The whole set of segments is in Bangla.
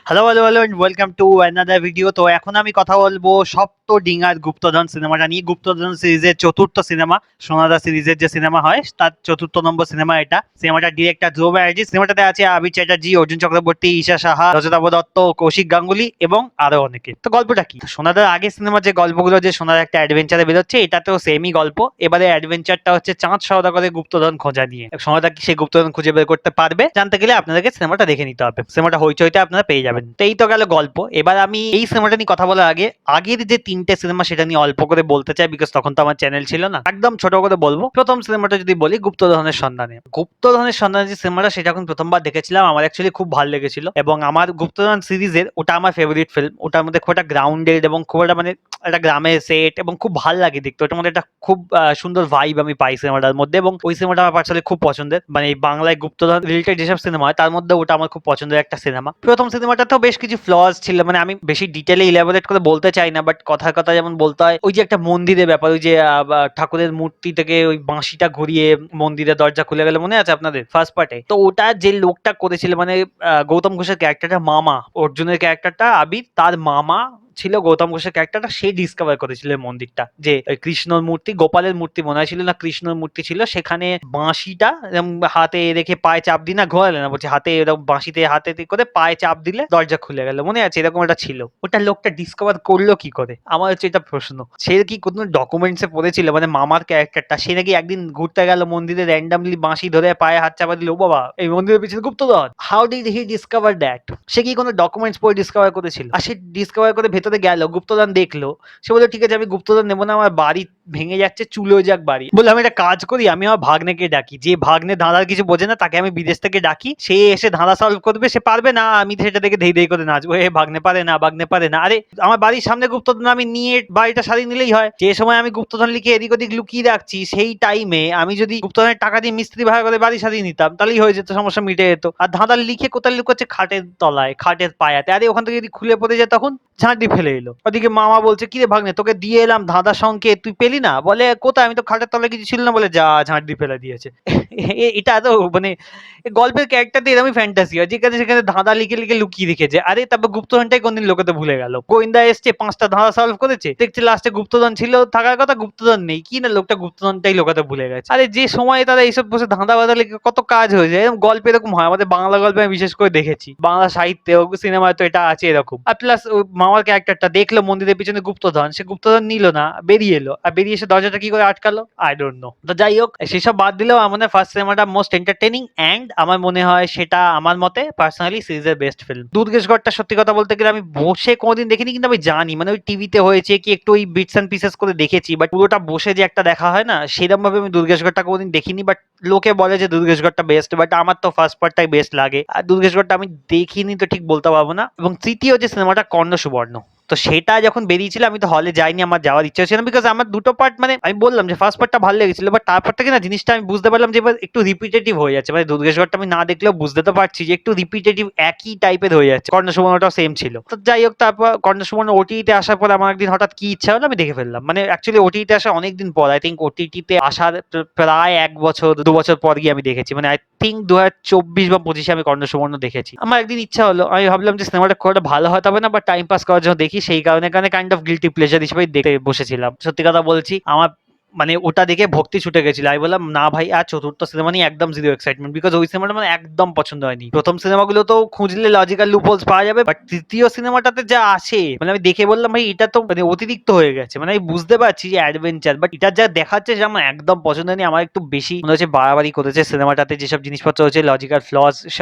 Hello hello hello and welcome to another video. তো এখন আমি কথা বলবো সপ্তডিঙার গুপ্তধন সিনেমাটা নিয়ে। গুপ্তধন সিরিজের চতুর্থ সিনেমা, সোনাদা সিরিজের যে সিনেমা হয় তার চতুর্থ নম্বর সিনেমা এটা। সিনেমাটা ডিরেক্টর ধ্রুব ব্যানার্জি। সিনেমাটাতে আছে আবির চ্যাটার্জি, অর্জুন চক্রবর্তী, ঈশা সাহা, রজতাভ দত্ত, কৌশিক গাঙ্গুলি এবং আরো অনেকে। তো গল্পটা কি? সোনাদার আগের সিনেমার যে গল্পগুলো, যে সোনার একটা অ্যাডভেঞ্চারে বেরোচ্ছে, এটাতেও সেমই গল্প। এবারে অ্যাডভেঞ্চারটা হচ্ছে চাঁদ সওদাগরের গুপ্তধন খোঁজা নিয়ে। সোনাদা কি সেই গুপ্তধন খুঁজে বের করতে পারবে? জানতে গেলে আপনাদেরকে সিনেমাটা দেখে নিতে হবে। সিনেমাটা হইচইতে আপনারা পেয়ে যাবেন। তো এই তো গেল গল্প। এবার আমি এই সিনেমাটা নিয়ে কথা বলার আগে আগের যে তিনটে সিনেমা সেটা নিয়ে অল্প করে বলতে চাই, বিকজ তখন তো আমার চ্যানেল ছিল না। একদম ছোট করে বলবো। প্রথম সিনেমাটা যদি বলি, গুপ্তধনের সন্ধানে। গুপ্তধনের সন্ধানে যে সিনেমাটা, সেটা যখন প্রথমবার দেখেছিলাম আমার অ্যাকচুয়ালি খুব ভালো লেগেছিল, এবং আমার গুপ্তধন সিরিজের ওটা আমার ফেভারিট ফিল্ম। ওটার মধ্যে খুব একটা গ্রাউন্ডেড এবং খুব একটা মানে একটা গ্রামের সেট, এবং খুব ভালো লাগে দেখতে। ওটার মধ্যে একটা খুব সুন্দর ভাইব আমি পাই সিনেমাটার মধ্যে, এবং ওই সিনেমাটা আমার পার্সোনালি খুব পছন্দের। মানে এই বাংলায় গুপ্তধন রিলেটেড যেসব সিনেমা হয় তার মধ্যে ওটা আমার খুব পছন্দের একটা সিনেমা। প্রথম সিনেমাটাতেও বেশ কিছু ফ্লজ ছিল, মানে আমি বেশি ডিটেলে ইলাবোরেট করে বলতে চাই না, বাট কথার কথা যেমন বলতে হয়, ওই যে একটা মন্দিরের ব্যাপার, ওই যে ঠাকুরের মূর্তি থেকে ওই বাঁশিটা ঘুরিয়ে মন্দিরের দরজা খুলে গেলে, মনে আছে আপনাদের ফার্স্ট পার্টে? তো ওটা যে লোকটা করেছিল, মানে গৌতম ঘোষের ক্যারেক্টারটা মামা, অর্জুনের ক্যারেক্টারটা আবির, তার মামা ছিল গৌতম ঘোষের ক্যারেক্টারটা। সে ডিসকভার করেছিল এই মন্দিরটা, যে ওই কৃষ্ণর মূর্তি, গোপালের মূর্তি মনে হয় ছিল, না কৃষ্ণর মূর্তি ছিল, সেখানে বাঁশিটা এরম হাতে রেখে পায়ে চাপ দিই না, ঘোরালে না, বলছে হাতে এরকম বাঁশিতে হাতে করে পায়ে চাপ দিলে দরজা খুলে গেল, মনে আছে? এরকম একটা ছিল। ওটা লোকটা ডিসকভার করলো কি করে, আমার হচ্ছে এটা প্রশ্ন। সে কি কোনো ডকুমেন্টসে পড়েছিল, মানে মামার ক্যারেক্টারটা, সে নাকি একদিন ঘুরতে গেল মন্দিরে, র্যান্ডামলি বাঁশি ধরে পায়ে হাত চাপা দিল, ও বাবা এই মন্দিরের পিছনে গুপ্তধন। How did he discover that? সে কি কোনো ডকুমেন্টস পড়ে ডিসকভার করেছিল? আর সে ডিসকভার করে ভেতরে গেল, গুপ্তধন দেখলো। সে বললো ঠিক আছে, আমি গুপ্তধন নেবো না, আমার বাড়ি ভেঙে যাচ্ছে, চুলো যাক বাড়ি। বলে আমি একটা কাজ করি, আমি আমার ভাগ্নেকে ডাকি, যে ভাগ্নে ধাঁধার কিছু বোঝে না, তাকে আমি বিদেশ থেকে ডাকি, সে এসে ধাঁধা সলভ করবে। সে পারবে না, আমি সেটা দেখে ধেই ধেই করে নাচবো, এ ভাগ্নে পারে না, ভাগ্নে পারে না। আরে আমার বাড়ির সামনে গুপ্তধন, আমি নিয়ে বাড়িটা সারিয়ে নিলেই হয়। যে সময় আমি গুপ্তধন লিখে এদিক ওদিক লুকিয়ে রাখছি, সেই টাইমে আমি যদি গুপ্তধনের টাকা দিয়ে মিস্ত্রি ভাড়া করে বাড়ি সারিয়ে নিতাম, তাহলেই হয়ে যেত, সমস্যা মিটে যেত। আর ধাঁধা লিখে কোথায় লুকোচ্ছে? খাটের তলায়, খাটের পায়াতে। আরে ওখান থেকে যদি খুলে পড়ে যায় তখন? ঝাঁটি ফেলে এলো। ওদিকে মামা বলছে, কিরে ভাগ্নে, তোকে দিয়ে এলাম ধাঁধা সংকেত, তুই পেলি না? বলে কোথায়, আমি তো খাটের তলায় কিছু ছিল না। বলে যা, ঝাঁটি ফেলে দিয়েছে। এটা তো মানে গল্পের ক্যারেক্টারটা এরকমই ফ্যান্টাসি হয়, যেখানে সেখানে ধাঁধা লিখে লিখে লুকিয়ে রেখেছে। আরে তারপর গুপ্তধনটাই কোনদিন লোকেতে ভুলে গেল। গোয়েন্দা এসছে, 5টা ধাঁধা সলভ করেছে, দেখছে লাস্টে গুপ্তধন ছিল থাকার কথা, গুপ্তধন নেই। কি না, লোকটা গুপ্তধনটাই লোকেতে ভুলে গেছে। আরে যে সময় তারা এইসব বসে ধাঁধা বাঁধা লিখে কত কাজ হয়ে যায়। এরকম গল্প এরকম হয় আমাদের বাংলা গল্পে, আমি বিশেষ করে দেখেছি। বাংলা সাহিত্যে, সিনেমায় তো এটা আছে এরকম। আর প্লাস মামার ক্যারেক্টারটা দেখলো মন্দিরের পিছনে গুপ্তধন, সে গুপ্তধন নিল না, বেরিয়ে এলো। আর বেরিয়ে এসে দরজাটা কি করে আটকালো, আই ডোন্ট নো। তো যাই হোক, সেসব বাদ দিলেও আমার ফার্স্ট সিনেমাটা মোস্ট এন্টারটেইনিং, এন্ড আমার মনে হয় সেটা আমার মতে পার্সোনালি সিরিজের বেস্ট ফিল্ম। দুর্গেশগড়টা সত্যি কথা বলতে গেলে আমি বসে কোনোদিন দেখিনি, কিন্তু আমি জানি, মানে ওই টিভিতে হয়েছে কি একটু ওই বিটস এন্ড পিসেস করে দেখেছি, বাট পুরোটা বসে যে একটা দেখা হয় না, সেরকম ভাবে আমি দুর্গেশগড়টা কোনোদিন দেখিনি। বাট লোকে বলে যে দুর্গেশগড়টা বেস্ট, বাট আমার তো ফার্স্ট পার্টটাই বেস্ট লাগে। আর দুর্গেশগড়টা আমি দেখিনি তো ঠিক বলতে পারবো না। এবং তৃতীয় যে সিনেমাটা, কর্ণ সুবর্ণ, তো সেটা যখন বেরিয়েছিল আমি তো হলে যাইনি, আমার যাওয়ার ইচ্ছা ছিল, বিকজ আমার দুটো পার্ট, মানে আমি বললাম যে ফার্স্ট পার্টটা ভালো লেগেছিল, বাট তারপর থেকে না জিনিসটা আমি বুঝতে পারলাম যে এবার একটু রিপিটেটিভ হয়ে যাচ্ছে। মানে দুর্গেশগড়টা আমি না দেখলেও বুঝতে তো পারছি যে একটু রিপিটেটিভ, একই টাইপের হয়ে যাচ্ছে। কর্ণ সুবর্ণটাও সেম ছিল। তো যাই হোক, তারপর কর্ণ সুবর্ণ ওটিটিতে আসার পর আমার একদিন হঠাৎ কি ইচ্ছা হলো, আমি দেখে ফেললাম। মানে অ্যাকচুয়ালি ওটিটিতে আসা অনেকদিন পর, আই থিঙ্ক ওটিটিতে আসার প্রায় 1 বছর 2 বছর পর গিয়ে আমি দেখেছি। মানে আই থিঙ্ক 2024 বা 25 আমি কর্ণ সুবর্ণ দেখেছি। আমার একদিন ইচ্ছা হলো, আমি ভাবলাম যে সিনেমাটা খুব একটা ভালো হতে হবে না, বা টাইম পাস করার জন্য দেখি, সেই কারণে কাইন্ড অফ গিল্টি প্লেজার হিসেবে দেখতে বসেছিলাম। সত্যি কথা বলছি, আমার মানে ওটা দেখে ভক্তি ছুটে গেছিল। আমি বললাম না ভাই, আর চতুর্থ সিনেমা নিয়ে একদম জিরো এক্সাইটমেন্ট, বিকজ ওই সিনেমাটা মানে একদম পছন্দ হয়নি। প্রথম সিনেমাগুলো তো খুঁজলে লজিক্যাল লুপহোলস পাওয়া যাবে, বাট তৃতীয় সিনেমাটাতে যা আসে, মানে আমি দেখে বললাম ভাই এটা তো মানে অতিরিক্ত হয়ে গেছে। মানে আমি বুঝতে পারছি যে অ্যাডভেঞ্চার, বাট এটা যা দেখাচ্ছে যে আমার একদম পছন্দ হয়নি। আমার একটু বেশি মনে হচ্ছে বাড়াবাড়ি করেছে সিনেমাটাতে, যেসব জিনিসপত্র হচ্ছে লজিক্যাল ফ্লস,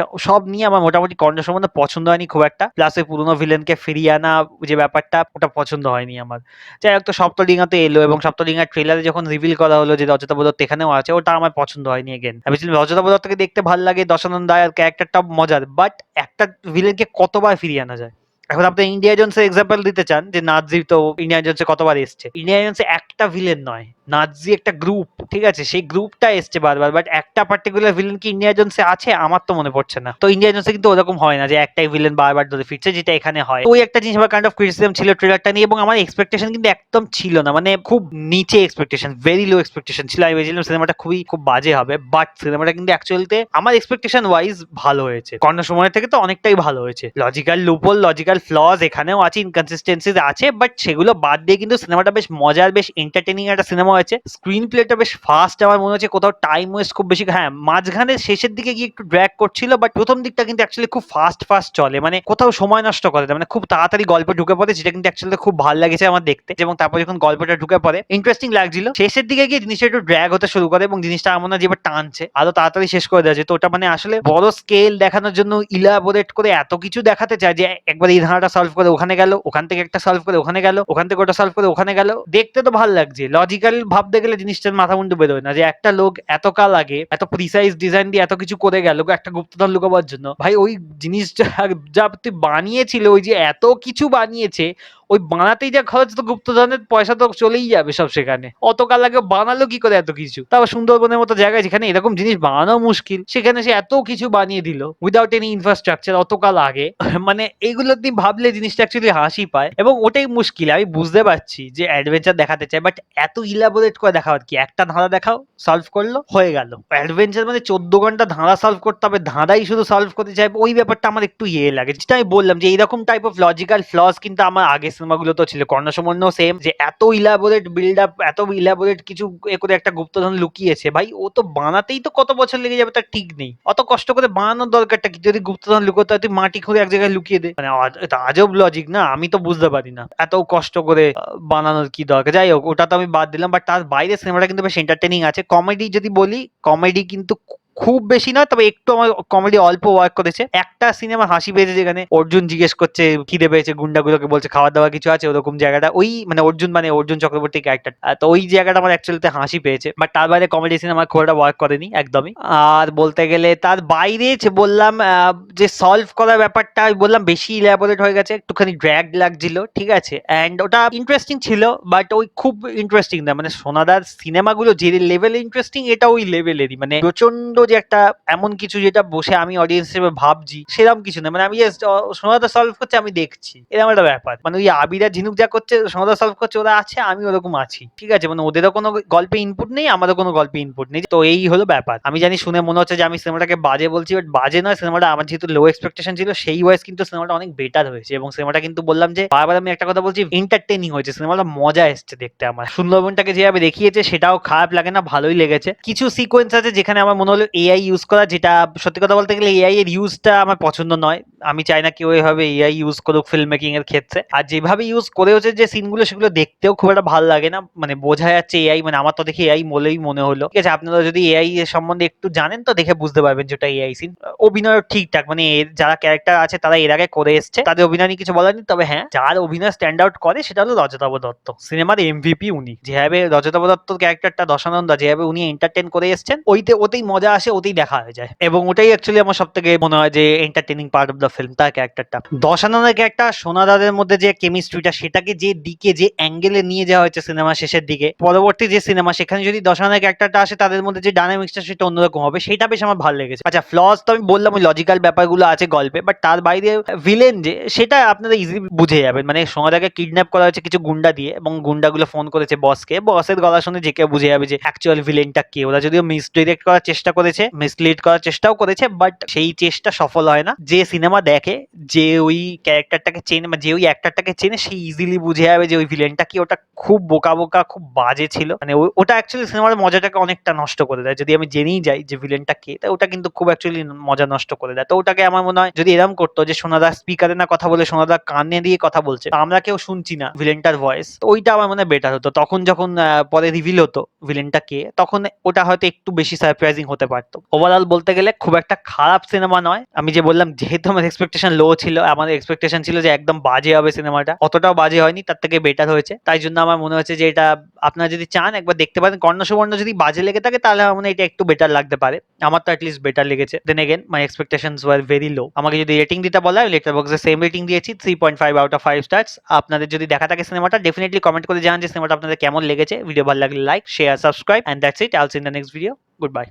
সব নিয়ে আমার মোটামুটি কর্ণ সম্বন্ধে পছন্দ হয়নি খুব একটা। প্লাস ওই পুরোনো ভিলেনকে ফিরিয়ে আনা যে ব্যাপারটা, ওটা পছন্দ হয়নি আমার। যাই হোক, তো সপ্তডিঙাতে এলো, এবং সপ্তডিঙার ট্রেলারে যখন রিভিল করা হলো যে রজতাভ দত্ত এখানেও আছে, ওটা আমার পছন্দ হয়নি। এগেন আমি রজতাভ দত্তকে দেখতে ভালো লাগে, দশানন দায়ের ক্যারেক্টারটা মজার, বাট একটা ভিলেনকে কতবার ফিরিয়ে আনা যায়? এখন আপনি ইন্ডিয়া জোনসের এক্সাম্পল দিতে চান, যে নাজির তো ইন্ডিয়া জোনসে কতবার এসছে? ইন্ডিয়া জোনসে একটা ভিলেন নয়, নাজি একটা গ্রুপ, ঠিক আছে, সেই গ্রুপটা এসছে বারবার, বাট একটা পার্টিকুলার ভিলেন কি ইন্ডিয়া জোনসে আছে আমার তো মনে পড়ছে না। তো ইন্ডিয়া জোনসে কিন্তু ওরকম হয় না যে একটাই ভিলেন বারবার ধরে ফিরছে, যেটা এখানে হয়। ওই একটা জিনিস আমার কাইন্ড অফ ক্রিটিসিজম ছিল ট্রেলারটা নিয়ে, এবং আমার এক্সপেকটেশন কিন্তু একদম ছিল না, মানে খুব নিচে এক্সপেকটেশন, ভেরি লো এক্সপেকটেশন ছিল। আমি ভেবেছিলাম সিনেমাটা খুব বাজে হবে, বাট সিনেমাটা কিন্তু অ্যাকচুয়ালিতে আমার এক্সপেকটেশন ওয়াইজ ভালো হয়েছে। কর্ণ সময়ের থেকে তো অনেকটাই ভালো হয়েছে। লজিক্যাল লুপোল, লজিক্যাল ফ্লজ এখানেও আছে, ইনকনসিস্টেন্সিজ আছে, বাট সেগুলো বাদ দিয়ে কিন্তু সিনেমাটা বেশ মজার, বেশ এন্টারটেইনিং একটা সিনেমা হয়েছে। স্ক্রিন প্লেটা বেশ ফাস্ট, আমার মনে হচ্ছে কোথাও টাইম ওয়েস্ট খুব বেশি, হ্যাঁ মাঝখানে শেষের দিকে গিয়ে একটু ড্র্যাগ করছিল, বাট প্রথম দিকটা কিন্তু অ্যাকচুয়ালি খুব ফাস্ট ফাস্ট চলে, মানে কোথাও সময় নষ্ট করে না, মানে খুব তাড়াতাড়ি গল্প ঢুকে পড়ে, যেটা কিন্তু অ্যাকচুয়ালি খুব ভালো লেগেছে আমার দেখতে। এবং তারপর যখন গল্পটা ঢুকে পড়ে ইন্টারেস্টিং লাগছিল, শেষের দিকে গিয়ে জিনিসটা একটু ড্র্যাগ হতে শুরু করে, এবং জিনিসটা আমার মনে হয় যে এবার টানছে, আরো তাড়াতাড়ি শেষ করে দেওয়া যায়। তো ওটা মানে আসলে বড় স্কেল দেখানোর জন্য ইলাবোরেট করে এত কিছু দেখাতে চায় যে একবার এই ধাঁধাটা সলভ করে ওখানে গেল, ওখান থেকে একটা সলভ করে ওখানে গেল, ওখান থেকে ওটা সলভ করে ওখানে গেল, দেখতে তো ভালো লাগছে, লজিক্যাল ভাবতে গেলে জিনিসটার মাথা মুন্ডু বেরোয় না যে একটা লোক এত কাল আগে এত প্রিসাইজ ডিজাইন দিয়ে এত কিছু করে গেল একটা গুপ্তধন লুকাবার জন্য। ভাই ওই জিনিসটা যা তুই বানিয়েছিল, ওই যে এত কিছু বানিয়েছে, ওই বানাতেই যা খরচ, তো গুপ্তধনের পয়সা তো চলেই যাবে সব সেখানে। অত কাল আগে বানালো কি করে এত কিছু, তারপর সুন্দরবনের মতো জায়গায় যেখানে এরকম জিনিস বানানো মুশকিল, সেখানে সে এত কিছু বানিয়ে দিল উইদাউট এনি ইনফ্রাস্ট্রাকচার অত কাল আগে। মানে এইগুলো তুই ভাবলে জিনিসটা অ্যাকচুয়ালি হাসি পায়, এবং ওটাই মুশকিল। আমি বুঝতে পারছি যে অ্যাডভেঞ্চার দেখাতে চাই, বাট এত ইলাবোরেট করে দেখাবার কি, একটা ধাঁধা দেখাও, সলভ করলো, হয়ে গেল। অ্যাডভেঞ্চার মানে 14 ঘন্টা ধাঁধা সলভ করতে হবে, ধাঁধাই শুধু সলভ করতে চাইবে, ওই ব্যাপারটা আমার একটু লাগে, যেটা আমি বললাম যে এইরকম টাইপ অফ লজিক্যাল ফ্লস কিন্তু আমার আগের সিনেমাগুলো তো ছিল, কর্ণসুবর্ণ সেম, যে এত ইলাবোরেট বিল্ড আপ, এত ইলাবোরেট কিছু এ করে একটা গুপ্তধন লুকিয়েছে, ভাই ও তো বানাতেই তো কত বছর লেগে যাবে তার ঠিক নেই, অত কষ্ট করে বানানোর দরকারটা কি? যদি গুপ্তধন লুকোতে হয় তুই মাটি খুঁড়ে এক জায়গায় লুকিয়ে দে, মানে এটা আজব লজিক না, আমি তো বুঝতে পারি না এত কষ্ট করে বানানোর কি দরকার। যাই হোক, ওটা তো আমি বাদ দিলাম, বাট তার বাইরে সিনেমাটা কিন্তু বেশ এন্টারটেইনিং আছে। কমেডি যদি বলি, কমেডি কিন্তু খুব বেশি নয়, তবে একটু আমার কমেডি অল্প ওয়ার্ক করেছে। একটা সিনেমা হাসি পেয়েছে যেখানে অর্জুন জিজ্ঞেস করছে খিদে পেয়েছে, গুন্ডাগুলোকে বলছে খাওয়া দাওয়া কিছু আছে, ওরকম জায়গাটা, ওই মানে অর্জুন চক্রবর্তী ক্যারেক্টার, তো ওই জায়গাটা আমার অ্যাকচুয়ালিতে হাসি পেয়েছে, বাট তার বাইরে কমেডি সিনেমা খুব একটা ওয়ার্ক করেনি একদমই। আর বলতে গেলে তার বাইরে যে বললাম যে সলভ করার ব্যাপারটা আমি বললাম বেশি ইলাবোরেট হয়ে গেছে, একটুখানি ড্র্যাগ লাগছিল, ঠিক আছে, অ্যান্ড ওটা ইন্টারেস্টিং ছিল, বাট ওই খুব ইন্টারেস্টিং না, মানে সোনাদার সিনেমাগুলো যে লেভেলে ইন্টারেস্টিং, এটা ওই লেভেলেরই, মানে প্রচন্ড যে একটা এমন কিছু যেটা বসে আমি অডিয়েন্স হিসেবে ভাবছি সেরকম কিছু না, মানে আমি জাস্ট সোনাদা সলভ করছে আমি দেখছি, এরকম একটা ব্যাপার। মানে ওই আবিরা ঝিনুক যা করছে সোনাদা সলভ করছে, ওরা আছে, আমি ওরকম আছি, ঠিক আছে, মানে ওদেরও কোনো গল্পে ইনপুট নেই, আমারও কোনো গল্পে ইনপুট নেই, তো এই হলো ব্যাপার। আমি জানি শুনে মনে হচ্ছে যে আমি সিনেমাটাকে বাজে বলছি, বাট বাজে নয়, সিনেমাটা আমার যেহেতু লো এক্সপেকটেশন ছিল সেই ওয়াইজ কিন্তু সিনেমাটা অনেক বেটার হয়েছে, এবং সিনেমাটা কিন্তু বললাম যে বারবার আমি একটা কথা বলছি, এন্টারটেইনিং হয়েছে, সিনেমাটা মজা এসছে দেখতে। আমার সুন্দরবনটাকে যেভাবে দেখিয়েছে সেটাও খারাপ লাগে না, ভালোই লেগেছে। কিছু সিকোয়েন্স আছে যেখানে আমার মনে হলো এআই ইউজ করা, যেটা সত্যি কথা বলতে গেলে এআই এর ইউজটা আমার পছন্দ নয়, আমি চাই না কেউ এভাবে এআই ইউজ করুক ফিল্ম মেকিং এর ক্ষেত্রে। আর যেভাবে ইউজ করেওছে যে সিনগুলো, সেগুলো দেখতেও খুব একটা ভালো লাগে না, মানে বোঝা যাচ্ছে এআই, মানে আমার তো দেখে এআই বলেই মনে হলো। ঠিক আছে, আপনারা যদি এআই এর সম্বন্ধে একটু জানেন তো দেখে বুঝতে পারবেন যেটা এআই সিন। অভিনয় ঠিকঠাক, মানে যারা ক্যারেক্টার আছে তারা এর আগে করে এসছে, তাদের অভিনয় নিয়ে কিছু বলার নেই, তবে হ্যাঁ যার অভিনয় স্ট্যান্ড আউট করে সেটা হলো রজতাভ দত্ত, সিনেমার এমভিপি উনি। যেভাবে রজতাভ দত্তর ক্যারেক্টারটা দশানন্দা যেভাবে উনি এন্টারটেইন করে এসছেন, ওতেই মজা আসে, ওতেই দেখা হয়ে যায়, এবং ওটাই অ্যাকচুয়ালি আমার সব থেকে মনে হয় যে entertaining part of the film, তার ক্যারেক্টারটা। দশানন্দের ক্যারেক্টার সোনাদাদের মধ্যে যে কেমিস্ট্রিটা, সেটাকে যে দিকে যে অ্যাঙ্গেলে নিয়ে যাওয়া হয়েছে সিনেমা শেষের দিকে, পরবর্তী যে সিনেমা সেখানে যদি দশানন্দের ক্যারেক্টারটা আসে, তাদের মধ্যে যে ডায়নামিক্সটা সেটা অন্যরকম হবে, সেটা বেশ আমার ভালো লেগেছে। আচ্ছা, ফ্লস তো আমি বললাম ওই লজিক্যাল ব্যাপারগুলো আছে গল্পে, বাট তার বাইরে ভিলেন যে, সেটা আপনারা ইজিলি বুঝে যাবেন। মানে সোনাদাকে কিডন্যাপ করা হয়েছে কিছু গুন্ডা দিয়ে, এবং গুন্ডাগুলো ফোন করেছে বসকে, বসের গলা শুনে যে কেউ বুঝে যাবে যে অ্যাকচুয়াল ভিলেনটা কে। ওরা যদিও মিসডিরেক্ট করার চেষ্টা করেছে, মিসলিড করার চেষ্টাও করেছে, বাট সেই চেষ্টা সফল হয় না। যে সিনেমা দেখে, যে ওই ক্যারেক্টারটাকে চেনে বা যে ওই অ্যাক্টরটাকে চেনে, সে ইজিলি বুঝে যাবে যে ওই ভিলেনটা কি। ওটা খুব বোকা বোকা, খুব বাজে ছিল, মানে ওটা অ্যাকচুয়ালি সিনেমার মজাটাকে অনেকটা নষ্ট করে দেয়। যদি আমি জেনেই যাই যে ভিলেনটা কে, তা ওটা কিন্তু খুব অ্যাকচুয়ালি মজা নষ্ট করে দেয়। তো ওটাকে আমার মনে হয় যদি এরকম করতো যে সোনাদা স্পিকারে না কথা বলে সোনাদা কানে দিয়ে কথা বলছে, আমরা কেউ শুনছি না ভিলেনটার ভয়েস, ওইটা আমার মনে হয় বেটার হতো। তখন যখন পরে রিভিল হতো ভিলেনটা কে, তখন ওটা হয়তো একটু বেশি সারপ্রাইজিং হতে পারতো। পারতো। ওভারঅল বলতে গেলে খুব একটা খারাপ সিনেমা নয়। আমি যে বললাম যেহেতু আমার এক্সপেকটেশন লো ছিল, আমাদের এক্সপেকটেশন ছিল যে একদম বাজে হবে সিনেমাটা, অতটাও বাজে হয়নি, তার থেকে বেটার হয়েছে। তাই জন্য আমার মনে হচ্ছে যে এটা আপনারা যদি চান একবার দেখতে পারেন। কর্ণ সুবর্ণ যদি বাজে লেগে থাকে তাহলে আমার মনে হয় এটা একটু বেটার লাগতে পারে। আমার তো অ্যাটলিস্ট বেটার লেগেছে। Then again my expectations were very low. আমাকে যদি রেটিং দিতে বলা হয় লেটার বক্সে সেম রেটিং দিয়েছি, 3.5 আউট অফ 5 স্টার্স। আপনাদের যদি দেখা থাকে সিনেমাটা ডেফিনেটলি কমেন্ট করে জানান যে সিনেমাটা আপনাদের কেমন লেগেছে। ভিডিও ভালো লাগলে like, share, subscribe, and that's it. I'll see in the next video. Good bye.